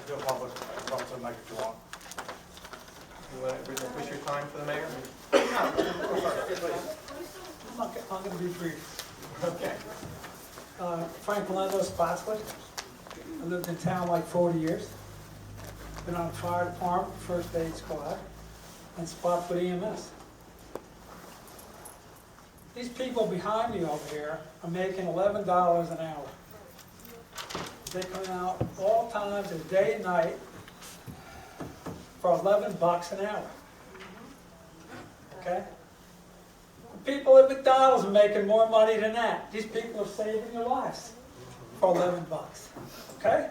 do a public, come to the mic if you want. You want to relinquish your time for the mayor? I'm going to be brief. Okay. Frank Melendo, Spotswood. I lived in town like 40 years. Been on the fire department, first aid squad, and Spotswood EMS. These people behind me over here are making $11 an hour. They come out all times of day and night for $11 an hour. Okay? The people at McDonald's are making more money than that. These people are saving your lives for $11. Okay?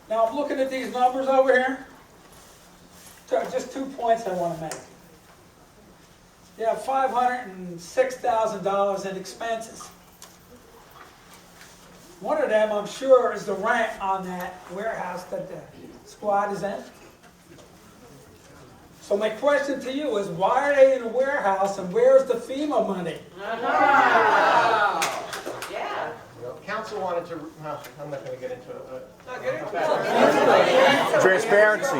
Now I'm looking at these numbers over here. Just 2 points I want to make. You have $506,000 in expenses. One of them, I'm sure, is the rent on that warehouse that the squad is in. So my question to you is, why are they in a warehouse and where's the FEMA money? Yeah. Council wanted to, no, I'm not going to get into it. Transparency.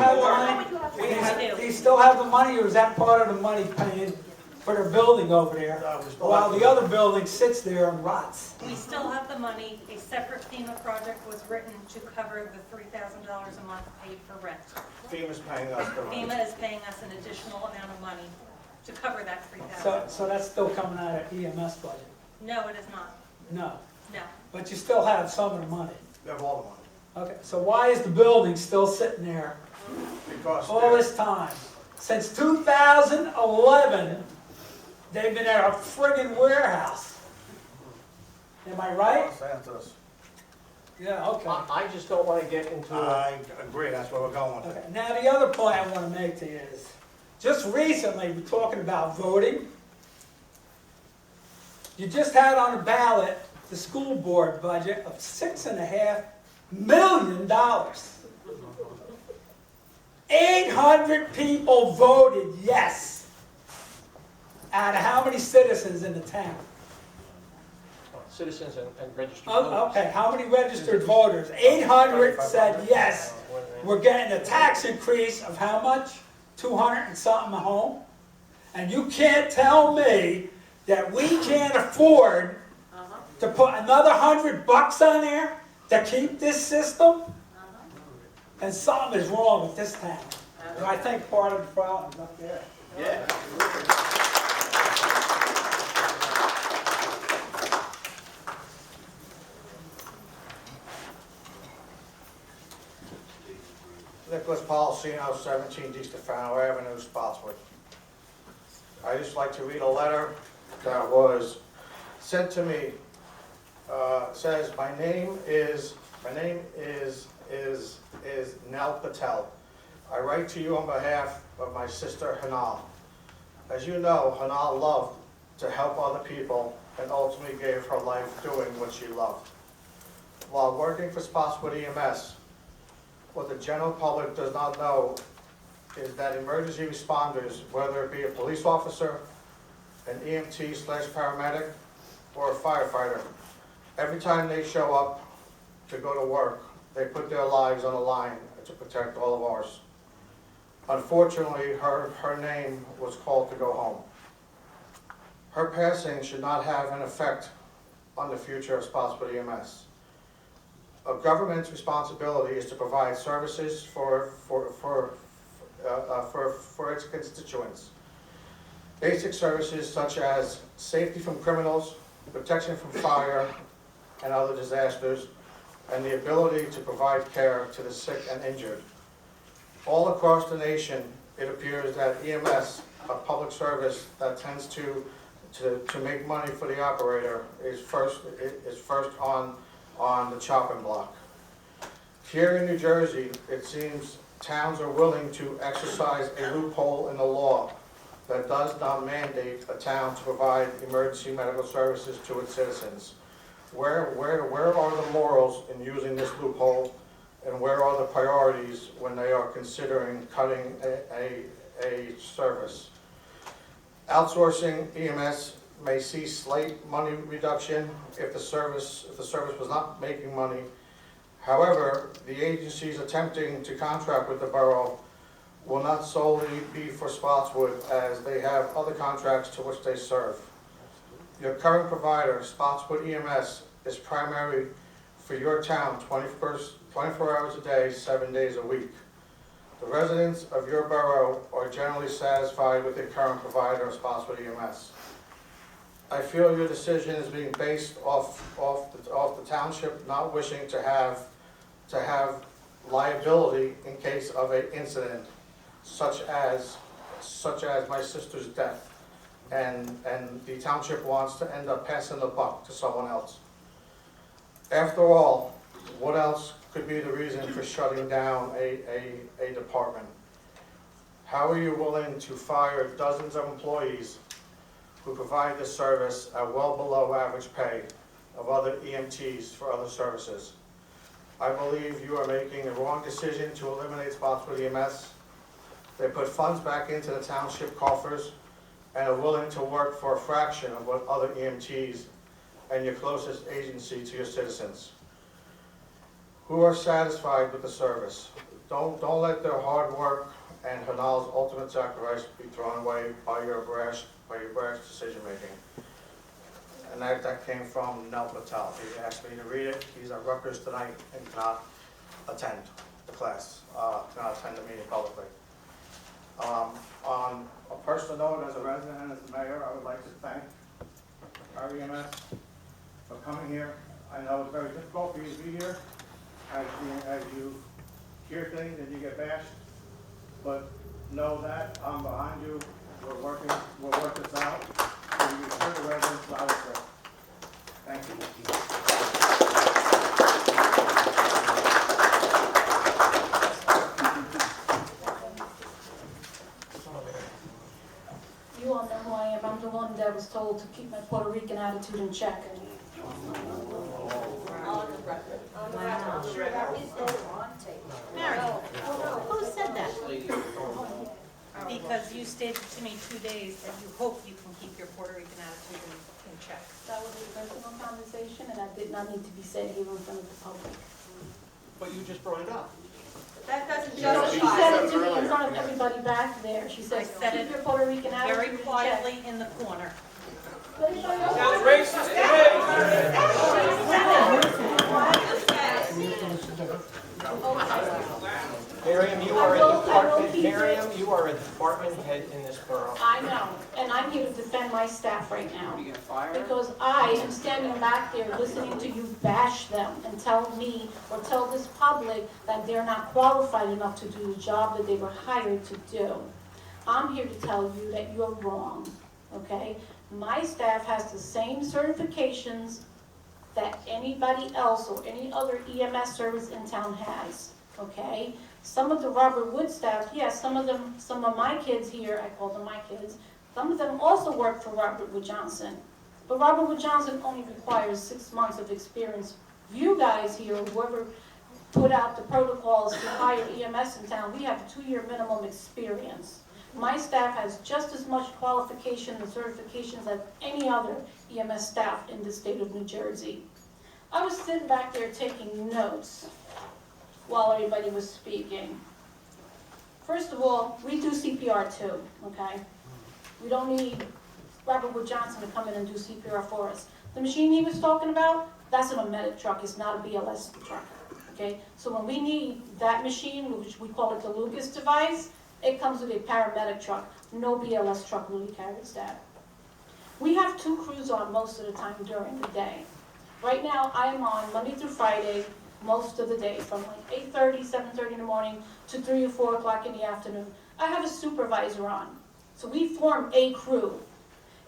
Do you still have the money, or is that part of the money paying for their building over there, while the other building sits there and rots? We still have the money. A separate FEMA project was written to cover the $3,000 a month paid for rent. FEMA's paying us the money. FEMA is paying us an additional amount of money to cover that $3,000. So that's still coming out of EMS budget? No, it is not. No. No. But you still have some of the money? We have all the money. Okay, so why is the building still sitting there Because all this time? Since 2011, they've been at a friggin' warehouse. Am I right? Santos. Yeah, okay. I just don't want to get into it. I agree, that's where we're going with it. Okay. Now, the other point I want to make to you is, just recently, we're talking about voting. You just had on the ballot the school board budget of $6.5 million. 800 people voted yes. Out of how many citizens in the town? Citizens and registered Oh, voters. okay, how many registered voters? 800 said yes. We're getting a tax increase of how much? 200 and something a home? And you can't tell me that we can't afford to put another $100 on there to keep this system? And something is wrong with this town. And I think part of the problem is up there. Yeah. Nicholas Policino, 17 East Stefano Avenue, Spotswood. I just like to read a letter that was sent to me. It says, my name is Nell Patel. I write to you on behalf of my sister Hanal. As you know, Hanal loved to help other people and ultimately gave her life doing what she loved. While working for Spotswood EMS, what the general public does not know is that emergency responders, whether it be a police officer, an EMT/paramedic, or a firefighter, every time they show up to go to work, they put their lives on the line to protect all of ours. Unfortunately, her name was called to go home. Her passing should not have an effect on the future of Spotswood EMS. A government's responsibility is to provide services for its constituents. Basic services such as safety from criminals, protection from fire and other disasters, and the ability to provide care to the sick and injured. All across the nation, it appears that EMS, a public service that tends to make money for the operator, is first on the chopping block. Here in New Jersey, it seems towns are willing to exercise a loophole in the law that does not mandate a town to provide emergency medical services to its citizens. Where are the morals in using this loophole, and where are the priorities when they are considering cutting a service? Outsourcing EMS may see slight money reduction if the service was not making money. However, the agencies attempting to contract with the borough will not solely be for Spotswood, as they have other contracts to which they serve. Your current provider, Spotswood EMS, is primary for your town 24 hours a day, 7 days a week. The residents of your borough are generally satisfied with the current provider of Spotswood EMS. I feel your decision is being based off the township not wishing to have liability in case of an incident such as my sister's death, and the township wants to end up passing the buck to someone else. After all, what else could be the reason for shutting down a department? How are you willing to fire dozens of employees who provide this service at well below average pay of other EMTs for other services? I believe you are making the wrong decision to eliminate Spotswood EMS. They put funds back into the township coffers and are willing to work for a fraction of what other EMTs and your closest agency to your citizens, who are satisfied with the service. Don't let their hard work and Hanal's ultimate sacrifice be thrown away by your brash decision-making. And that came from Nel Patel. He asked me to read it. He's at Rutgers tonight and cannot attend the class, cannot attend the meeting publicly. On a personal note, as a resident and as the mayor, I would like to thank our EMS for coming here. I know it's very difficult for you to be here as you hear things and you get bashed, but know that I'm behind you. We'll work this out so you serve the residents loud and clear. Thank you. You all know who I am. I'm the one that was told to keep my Puerto Rican attitude in check. Mary, who said that? Because you stated to me 2 days that you hope you can keep your Puerto Rican attitude in check. That was a personal conversation, and that did not need to be said here in front of the public. But you just brought it up. That doesn't She justify said it. it to me in front of everybody back there. She said, I said keep it your Puerto Rican attitude very in check. quietly in the corner. But anybody else? Sounds racist Miriam, you are a department head in this borough. I know, and I'm here to defend my staff right now. Because I am standing back there listening to you bash them and tell me or tell this public that they're not qualified enough to do the job that they were hired to do. I'm here to tell you that you're wrong, okay? My staff has the same certifications that anybody else or any other EMS service in town has, okay? Some of the Robert Wood staff, yes, some of my kids here, I call them my kids, some of them also work for Robert Wood Johnson. But Robert Wood Johnson only requires 6 months of experience. You guys here, whoever put out the protocols to hire EMS in town, we have a 2-year minimum experience. My staff has just as much qualification and certifications as any other EMS staff in the state of New Jersey. I was sitting back there taking notes while everybody was speaking. First of all, we do CPR too, okay? We don't need Robert Wood Johnson to come in and do CPR for us. The machine he was talking about, that's in a medic truck, it's not a BLS truck, okay? So when we need that machine, which we call it the Lucas device, it comes with a paramedic truck. No BLS truck really carries that. We have 2 crews on most of the time during the day. Right now, I am on Monday through Friday, most of the day, from like 8:30, 7:30 in the morning to 3 or 4 o'clock in the afternoon. I have a supervisor on. So we form a crew.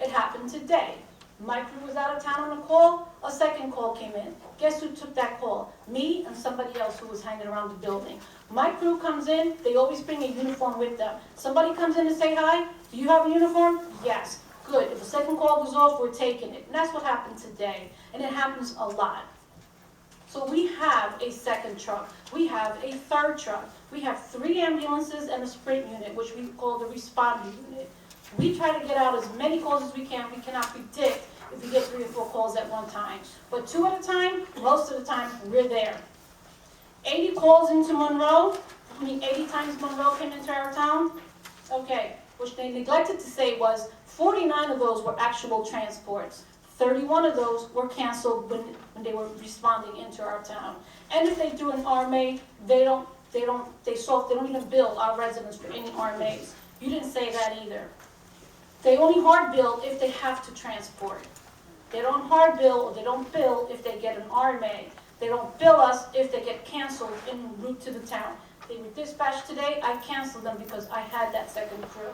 It happened today. My crew was out of town on a call, a second call came in. Guess who took that call? Me and somebody else who was hanging around the building. My crew comes in, they always bring a uniform with them. Somebody comes in to say hi, do you have a uniform? Yes. Good, if the second call goes off, we're taking it. And that's what happened today, and it happens a lot. So we have a second truck, we have a third truck, we have 3 ambulances and a sprint unit, which we call the responder unit. We try to get out as many calls as we can. We cannot predict if we get 3 or 4 calls at one time. But 2 at a time, most of the time, we're there. 80 calls into Monroe, 80 times Monroe came into our town. Okay, which they neglected to say was 49 of those were actual transports. 31 of those were canceled when they were responding into our town. And if they do an RMA, they don't even bill our residents for any RMAs. You didn't say that either. They only hard bill if they have to transport. They don't hard bill or they don't bill if they get an RMA. They don't bill us if they get canceled en route to the town. They were dispatched today, I canceled them because I had that second crew.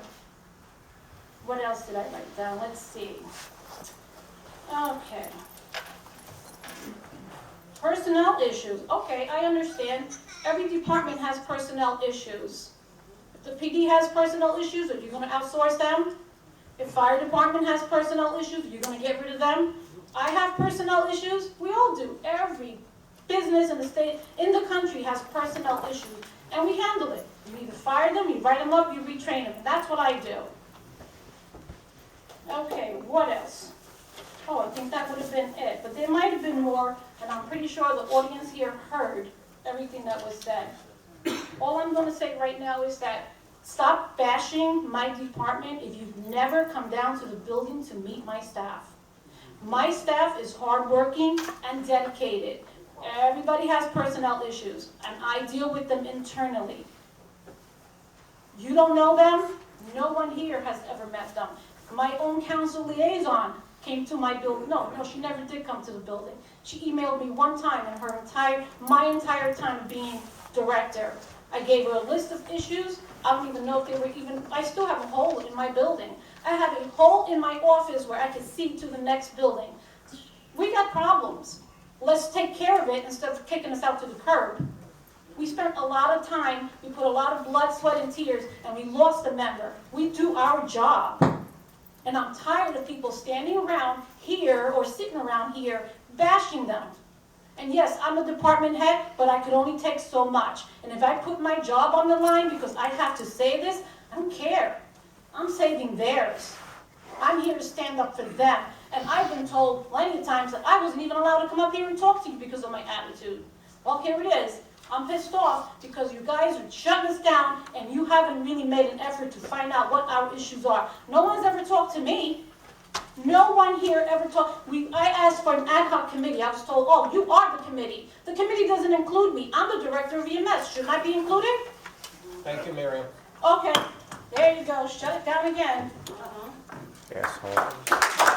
What else did I write down? Let's see. Okay. Personnel issues. Okay, I understand. Every department has personnel issues. If the PD has personnel issues, are you going to outsource them? If fire department has personnel issues, are you going to get rid of them? I have personnel issues. We all do. Every business in the state, in the country has personnel issues. And we handle it. You either fire them, you write them up, you retrain them. And that's what I do. Okay, what else? Oh, I think that would have been it. But there might have been more, and I'm pretty sure the audience here heard everything that was said. All I'm going to say right now is that stop bashing my department if you've never come down to the building to meet my staff. My staff is hardworking and dedicated. Everybody has personnel issues, and I deal with them internally. You don't know them? No one here has ever met them. My own council liaison came to my building. No, she never did come to the building. She emailed me one time in my entire time being director. I gave her a list of issues. I don't even know if they were even, I still have a hole in my building. I have a hole in my office where I can see to the next building. We got problems. Let's take care of it instead of kicking us out to the curb. We spent a lot of time, we put a lot of blood, sweat, and tears, and we lost a member. We do our job. And I'm tired of people standing around here or sitting around here bashing them. And yes, I'm a department head, but I could only take so much. And if I put my job on the line because I have to say this, I don't care. I'm saving theirs. I'm here to stand up for them. And I've been told plenty of times that I wasn't even allowed to come up here and talk to you because of my attitude. Well, here it is. I'm pissed off because you guys are shutting us down and you haven't really made an effort to find out what our issues are. No one's ever talked to me. No one here ever talked. I asked for an ad hoc committee. I was told, oh, you are the committee. The committee doesn't include me. I'm the director of EMS. Shouldn't I be included? Thank you, Miriam. Okay, there you go. Shut it down again. Asshole.